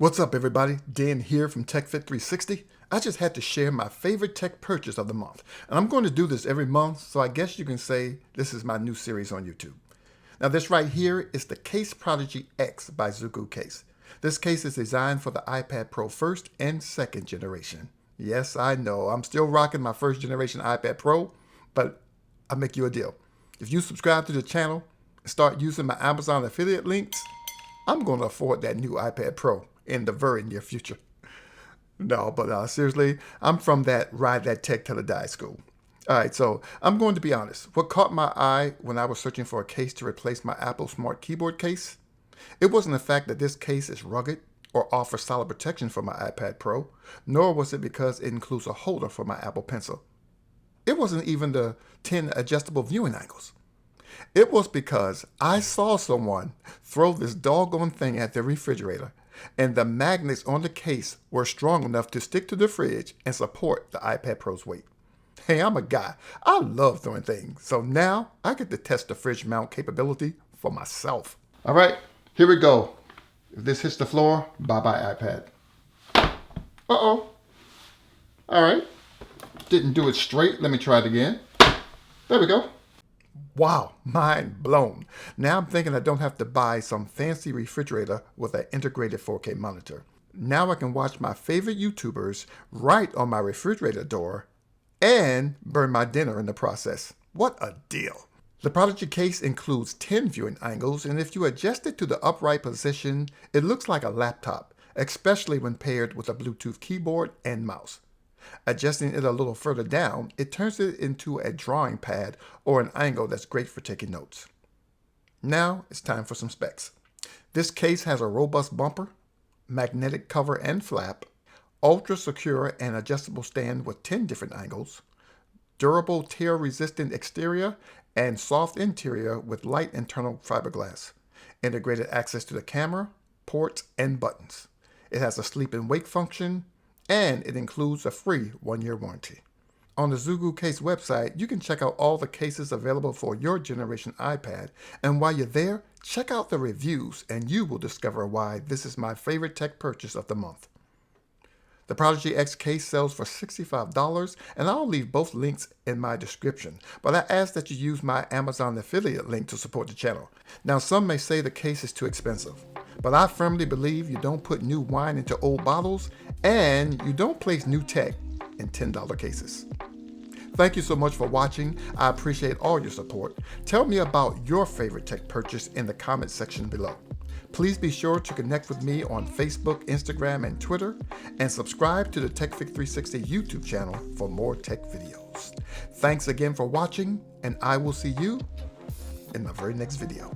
What's up, everybody? Dan here from TechFit360. I just had to share my favorite tech purchase of the month. And I'm going to do this every month, so I guess you can say this is my new series on YouTube. Now, this right here is the ZUGU Prodigy X by ZUGU CASE. This case is designed for the iPad Pro first and second generation. Yes, I know, I'm still rocking my first generation iPad Pro, but I'll make you a deal. If you subscribe to the channel and start using my Amazon affiliate links, I'm going to afford that new iPad Pro in the very near future. No, but seriously, I'm from that Ride That Tech Till It Die school. All right, so I'm going to be honest. What caught my eye when I was searching for a case to replace my Apple Smart Keyboard case, it wasn't the fact that this case is rugged or offers solid protection for my iPad Pro, nor was it because it includes a holder for my Apple Pencil. It wasn't even the 10 adjustable viewing angles. It was because I saw someone throw this doggone thing at the refrigerator, and the magnets on the case were strong enough to stick to the fridge and support the iPad Pro's weight. Hey, I'm a guy. I love throwing things, so now I get to test the fridge mount capability for myself. All right, here we go. If this hits the floor, bye-bye iPad. Uh-oh. All right. Didn't do it straight. Let me try it again. There we go. Wow, mind blown. Now I'm thinking I don't have to buy some fancy refrigerator with an integrated 4K monitor. Now I can watch my favorite YouTubers right on my refrigerator door and burn my dinner in the process. What a deal. The Prodigy case includes 10 viewing angles, and if you adjust it to the upright position, it looks like a laptop, especially when paired with a Bluetooth keyboard and mouse. Adjusting it a little further down, it turns it into a drawing pad or an angle that's great for taking notes. Now it's time for some specs. This case has a robust bumper, magnetic cover and flap, ultra secure and adjustable stand with 10 different angles, durable tear-resistant exterior, and soft interior with light internal fiberglass, integrated access to the camera, ports, and buttons. It has a sleep and wake function, and it includes a free 1-year warranty. On the ZUGU Case website, you can check out all the cases available for your generation iPad, and while you're there, check out the reviews and you will discover why this is my favorite tech purchase of the month. The Prodigy X Case sells for $65, and I'll leave both links in my description, but I ask that you use my Amazon affiliate link to support the channel. Now, some may say the case is too expensive, but I firmly believe you don't put new wine into old bottles, and you don't place new tech in $10 cases. Thank you so much for watching. I appreciate all your support. Tell me about your favorite tech purchase in the comment section below. Please be sure to connect with me on Facebook, Instagram, and Twitter, and subscribe to the TechFit360 YouTube channel for more tech videos. Thanks again for watching, and I will see you in my very next video.